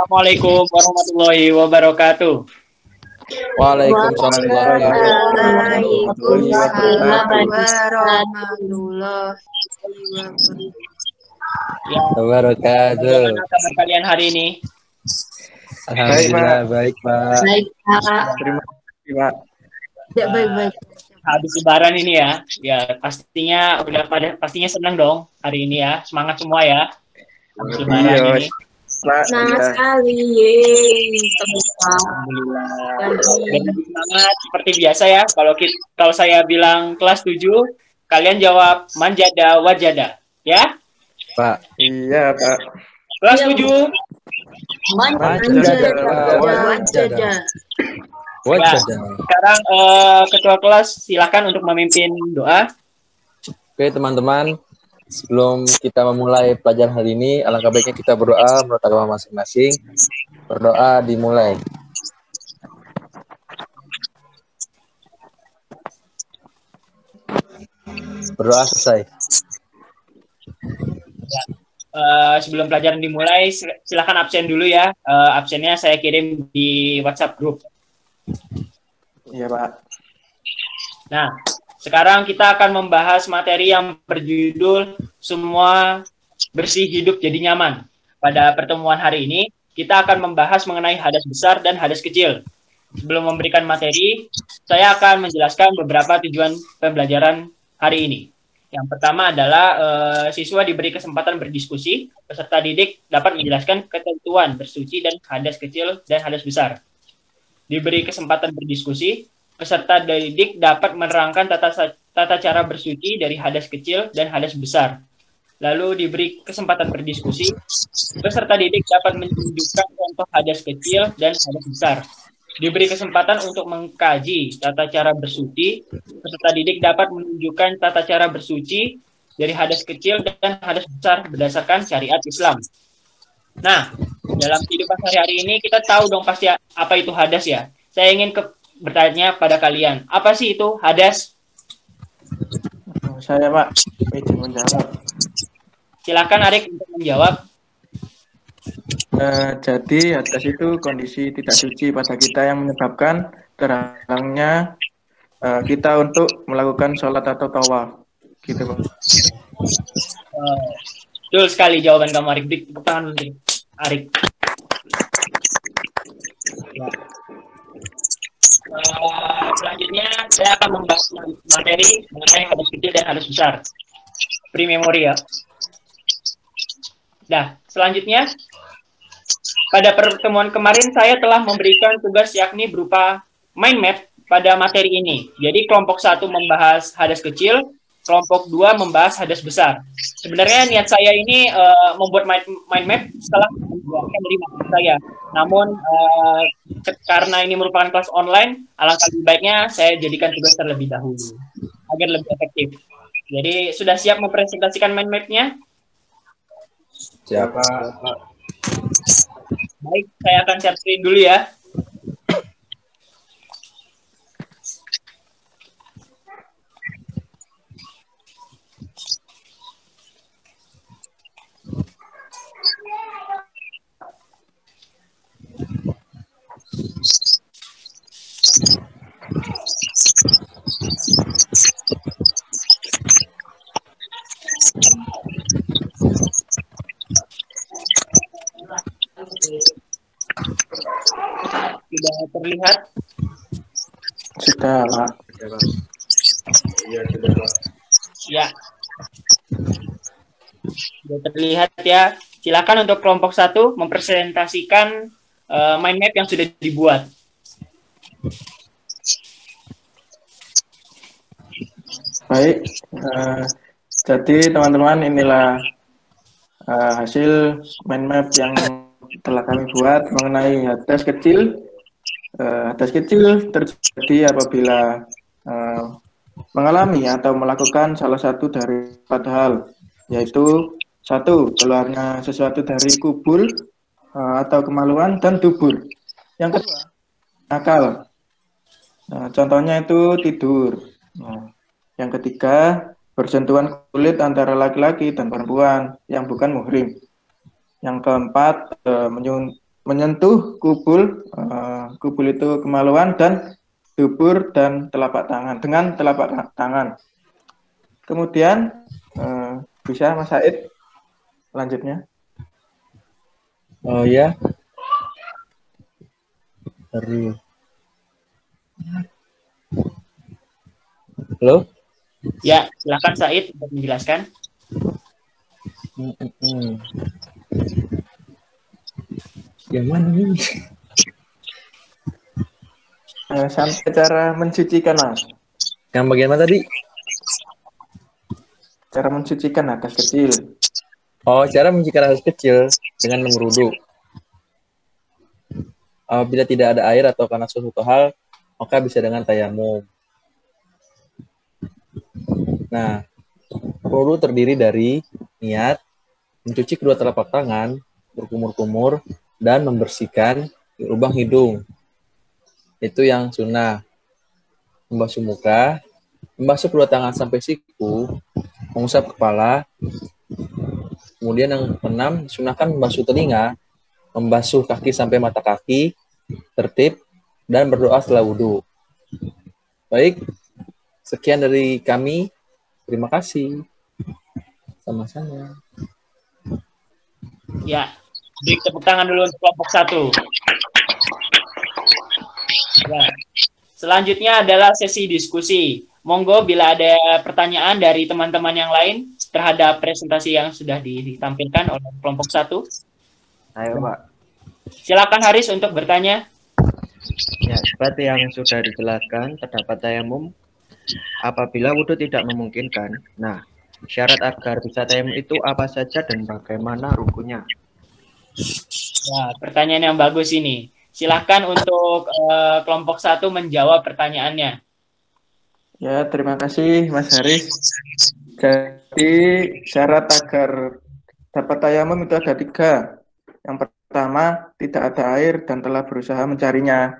Assalamualaikum warahmatullahi wabarakatuh. Waalaikumsalam warahmatullahi wabarakatuh. Bagaimana kabar kalian hari ini? Alhamdulillah baik, Pak. Baik, Pak. Terima kasih, Pak. Ya, baik. Habis lebaran ini ya. Ya, pastinya senang dong hari ini ya. Semangat semua ya. Habis lebaran ini. Senang sekali. Yeay. Alhamdulillah. Dan lebih semangat seperti biasa ya. Kalau saya bilang kelas 7, kalian jawab manjada wajada, ya? Pak. Iya, Pak. Kelas 7. Manjada wajada. Ya, sekarang ketua kelas silakan untuk memimpin doa. Oke, teman-teman. Sebelum kita memulai pelajaran hari ini, alangkah baiknya kita berdoa menurut agama masing-masing. Berdoa dimulai. Berdoa selesai. Ya. Sebelum pelajaran dimulai, silakan absen dulu ya. Absennya saya kirim di WhatsApp grup. Iya, Pak. Nah, sekarang kita akan membahas materi yang berjudul Semua Bersih Hidup Jadi Nyaman. Pada pertemuan hari ini, kita akan membahas mengenai hadas besar dan hadas kecil. Sebelum memberikan materi, saya akan menjelaskan beberapa tujuan pembelajaran hari ini. Yang pertama adalah siswa diberi kesempatan berdiskusi, peserta didik dapat menjelaskan ketentuan bersuci dan hadas kecil dan hadas besar. Diberi kesempatan berdiskusi, peserta didik dapat menerangkan tata cara bersuci dari hadas kecil dan hadas besar. Lalu diberi kesempatan berdiskusi, peserta didik dapat menunjukkan contoh hadas kecil dan hadas besar. Diberi kesempatan untuk mengkaji tata cara bersuci, peserta didik dapat menunjukkan tata cara bersuci dari hadas kecil dan hadas besar berdasarkan syariat Islam. Nah, dalam kehidupan sehari-hari ini kita tahu dong pasti apa itu hadas ya. Saya ingin bertanya pada kalian, apa sih itu hadas? Saya, Pak, izin menjawab. Silakan Arik untuk menjawab. Jadi hadas itu kondisi tidak suci pada kita yang menyebabkan terhalangnya kita untuk melakukan sholat atau tawaf, gitu, Pak. Betul sekali jawaban kamu, Arik. Tepuk tangan dulu, Arik. Ya. Selanjutnya saya akan membahas materi mengenai hadas kecil dan hadas besar. Pre-memori ya. Nah, selanjutnya pada pertemuan kemarin saya telah memberikan tugas yakni berupa mind map pada materi ini. Jadi kelompok 1 membahas hadas kecil, kelompok 2 membahas hadas besar. Sebenarnya niat saya ini membuat mind map setelah membuatkan dari materi saya. Namun karena ini merupakan kelas online, alangkah lebih baiknya saya jadikan tugas terlebih dahulu agar lebih efektif. Jadi sudah siap mempresentasikan mind map-nya? Siapa? Baik, saya akan share screen dulu ya. Sudah terlihat? Sudah, Pak. Iya, sudah, Pak. Ya. Sudah terlihat ya. Silakan untuk kelompok 1 mempresentasikan mind map yang sudah dibuat. Baik, jadi teman-teman inilah hasil mind map yang telah kami buat mengenai hadas kecil. Hadas kecil terjadi apabila mengalami atau melakukan salah satu dari 4 hal, yaitu 1. Keluarnya sesuatu dari kubul atau kemaluan dan dubur. Yang kedua, akal. Contohnya itu tidur. Yang ketiga, bersentuhan kulit antara laki-laki dan perempuan yang bukan muhrim. Yang keempat, menyentuh kubul, kubul itu kemaluan, dan dubur dan telapak tangan, dengan telapak tangan. Kemudian bisa Mas Said lanjutnya. Oh ya, dari halo. Ya, silakan Said untuk menjelaskan. Yang mana ini? Sampai cara mencucikan, Mas. Yang bagian mana tadi? Cara mencucikan napas kecil. Oh, cara mencuci napas kecil dengan mengeruduk. Apabila tidak ada air atau karena suatu hal, maka bisa dengan tayamum. Nah, wudhu terdiri dari niat, mencuci kedua telapak tangan, berkumur-kumur, dan membersihkan lubang hidung. Itu yang sunnah. Membasuh muka, membasuh kedua tangan sampai siku, mengusap kepala. Kemudian yang keenam, sunahkan membasuh telinga, membasuh kaki sampai mata kaki, tertib, dan berdoa setelah wudhu. Baik, sekian dari kami. Terima kasih. Sama-sama. Ya, beri tepuk tangan dulu untuk kelompok 1. Ya. Selanjutnya adalah sesi diskusi. Monggo bila ada pertanyaan dari teman-teman yang lain terhadap presentasi yang sudah ditampilkan oleh kelompok 1. Ayo Pak. Silakan Haris untuk bertanya. Ya, seperti yang sudah dijelaskan, terdapat tayamum apabila wudhu tidak memungkinkan. Nah, syarat agar bisa tayamum itu apa saja dan bagaimana rukunnya? Nah, pertanyaan yang bagus ini. Silahkan untuk kelompok 1 menjawab pertanyaannya. Ya, terima kasih Mas Haris. Jadi syarat agar dapat tayamum itu ada 3. Yang pertama, tidak ada air dan telah berusaha mencarinya.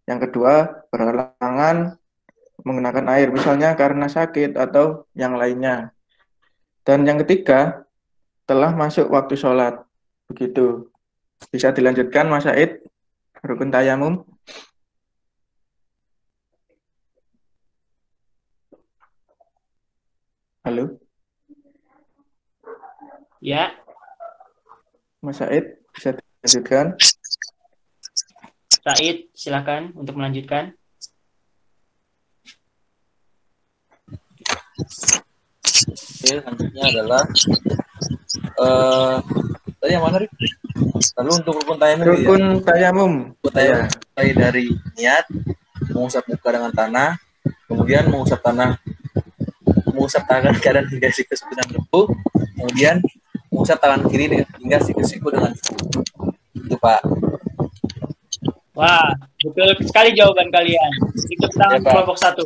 Yang kedua, berhalangan menggunakan air, misalnya karena sakit atau yang lainnya. Dan yang ketiga, telah masuk waktu sholat. Begitu. Bisa dilanjutkan Mas Said, rukun tayamum. Halo? Ya. Mas Said, bisa dilanjutkan? Said, silakan untuk melanjutkan. Oke, selanjutnya adalah tadi yang mana, Rik? Lalu untuk rukun tayamum. Rukun tayamum. Rukun tayamum mulai dari niat, mengusap muka dengan tanah, kemudian mengusap tangan kanan hingga siku dengan debu, kemudian mengusap tangan kiri hingga siku dengan debu. Itu Pak. Wah, betul sekali jawaban kalian. Itu tangan kelompok 1.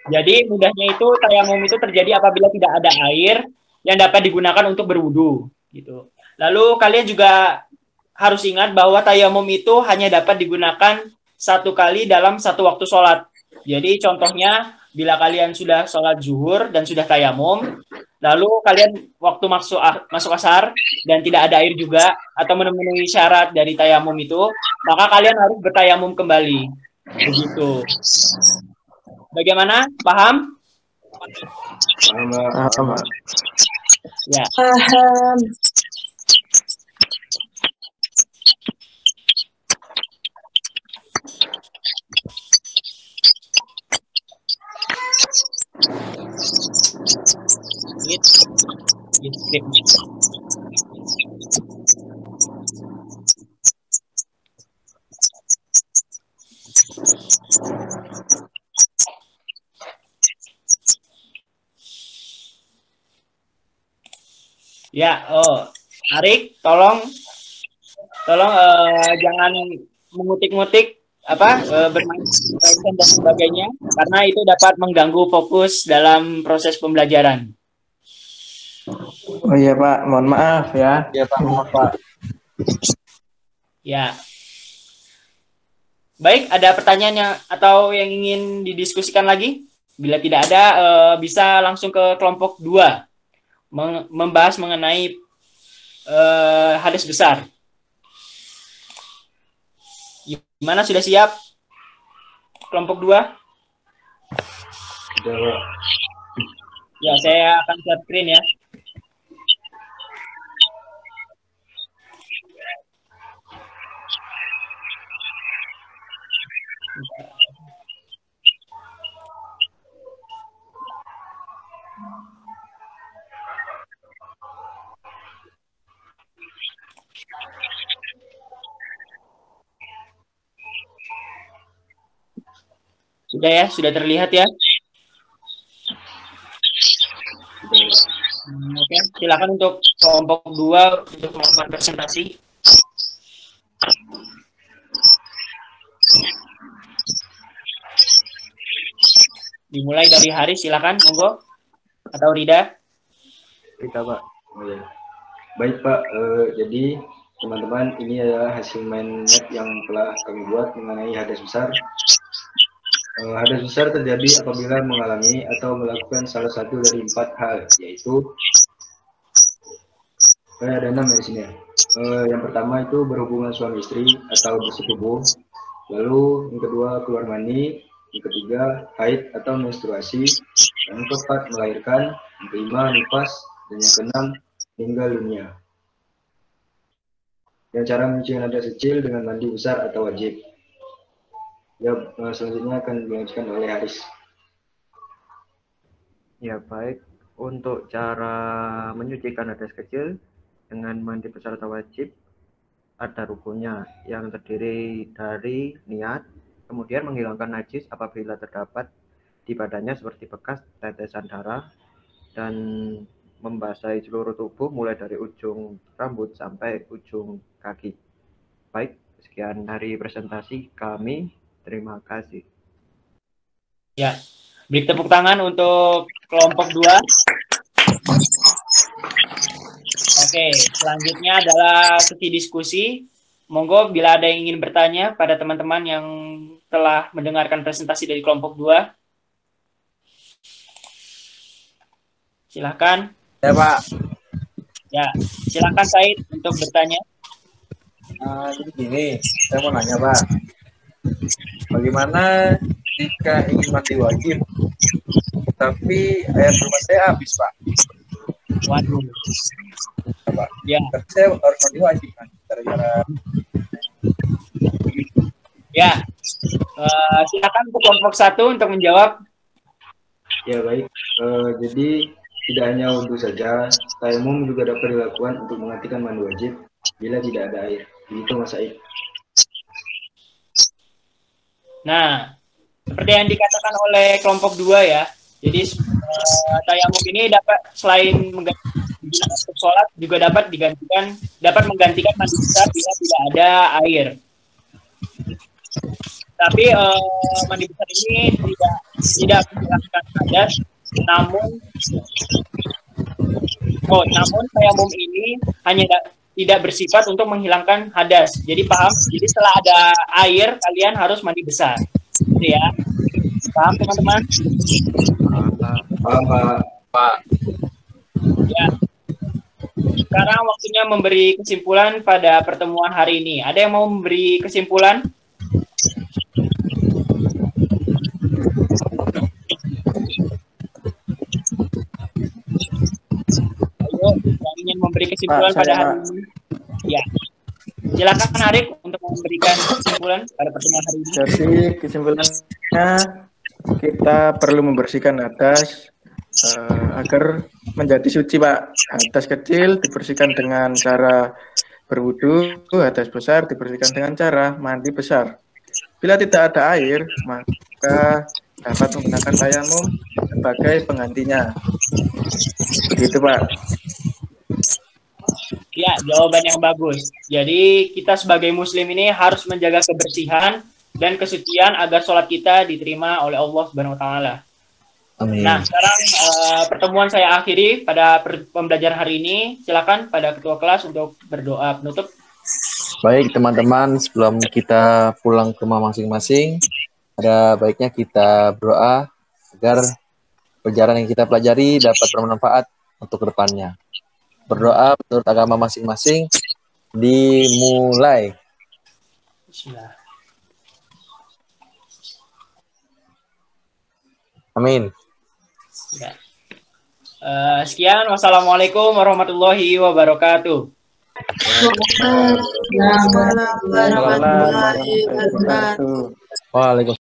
Jadi mudahnya itu tayamum itu terjadi apabila tidak ada air yang dapat digunakan untuk berwudu gitu. Lalu kalian juga harus ingat bahwa tayamum itu hanya dapat digunakan 1 kali dalam 1 waktu sholat. Jadi contohnya bila kalian sudah sholat zuhur dan sudah tayamum, lalu kalian waktu masuk asar dan tidak ada air juga atau memenuhi syarat dari tayamum itu, maka kalian harus bertayamum kembali. Begitu. Bagaimana? Paham? Paham. Ya. Paham. Ya, Arik, tolong jangan mengutik-ngutik bermain dan sebagainya, karena itu dapat mengganggu fokus dalam proses pembelajaran. Oh iya Pak, mohon maaf ya. Iya Pak, mohon Pak. Ya. Baik, ada pertanyaan atau yang ingin didiskusikan lagi? Bila tidak ada, bisa langsung ke kelompok 2. Membahas mengenai hadis besar. Gimana, sudah siap? Kelompok 2? Sudah, Pak. Ya, saya akan share screen ya. Sudah ya, sudah terlihat ya. Oke, silakan untuk kelompok 2 untuk melakukan presentasi. Dimulai dari Haris, silakan, monggo. Atau Rida. Kita, Pak. Oh, ya. Baik, Pak. Jadi teman-teman, ini adalah hasil mind map yang telah kami buat mengenai hadas besar. Hadas besar terjadi apabila mengalami atau melakukan salah satu dari 4 hal, yaitu ada 6 di sini. Yang pertama itu berhubungan suami istri atau bersetubuh. Lalu yang kedua keluar mani, yang ketiga haid atau menstruasi, yang keempat melahirkan, yang kelima nifas, dan yang keenam meninggal dunia. Dan cara mencuci hadas kecil dengan mandi besar atau wajib. Ya, selanjutnya akan dilanjutkan oleh Haris. Ya, baik. Untuk cara menyucikan hadas kecil dengan mandi besar atau wajib, ada rukunnya yang terdiri dari niat, kemudian menghilangkan najis apabila terdapat di badannya seperti bekas tetesan darah, dan membasahi seluruh tubuh mulai dari ujung rambut sampai ujung kaki. Baik, sekian dari presentasi kami. Terima kasih. Ya, beri tepuk tangan untuk kelompok 2. Oke, selanjutnya adalah sesi diskusi. Monggo bila ada yang ingin bertanya pada teman-teman yang telah mendengarkan presentasi dari kelompok 2. Silakan. Ya, Pak. Ya, silakan Said untuk bertanya. Jadi gini, saya mau nanya, Pak. Bagaimana jika ingin mandi wajib, tapi air rumah saya habis, Pak? Waduh. Pak. Ya. Tapi saya harus mandi wajib, kan? Gara-gara. Ya. Silakan untuk kelompok 1 untuk menjawab. Ya, baik. Jadi tidak hanya wudhu saja, tayamum juga dapat dilakukan untuk menggantikan mandi wajib bila tidak ada air. Begitu, Mas Said. Nah, seperti yang dikatakan oleh kelompok 2 ya. Jadi tayamum ini dapat selain menggantikan untuk sholat juga dapat menggantikan mandi besar bila tidak ada air. Tapi mandi besar ini tidak menghilangkan hadas, namun tayamum ini hanya tidak bersifat untuk menghilangkan hadas. Jadi paham? Jadi setelah ada air, kalian harus mandi besar. Gitu ya. Paham, teman-teman? Paham, Pak. Ya. Sekarang waktunya memberi kesimpulan pada pertemuan hari ini. Ada yang mau memberi kesimpulan? Yang ingin memberi kesimpulan pada hari ini, ya, silakan Arif untuk memberikan kesimpulan pada pertemuan hari ini. Jadi kesimpulannya kita perlu membersihkan hadas agar menjadi suci, Pak. Hadas kecil dibersihkan dengan cara berwudu, hadas besar dibersihkan dengan cara mandi besar. Bila tidak ada air, maka dapat menggunakan tayamum sebagai penggantinya. Begitu, Pak. Ya, jawaban yang bagus. Jadi kita sebagai muslim ini harus menjaga kebersihan dan kesucian agar sholat kita diterima oleh Allah Subhanahu wa taala. Amin. Nah, sekarang pertemuan saya akhiri pada pembelajaran hari ini. Silakan pada ketua kelas untuk berdoa penutup. Baik, teman-teman, sebelum kita pulang ke rumah masing-masing, ada baiknya kita berdoa agar pelajaran yang kita pelajari dapat bermanfaat untuk kedepannya. berdoa menurut agama masing-masing. Dimulai. Bismillah. Amin. Ya. Sekian, wassalamualaikum warahmatullahi wabarakatuh. Waalaikumsalam warahmatullahi wabarakatuh. Waalaikumsalam.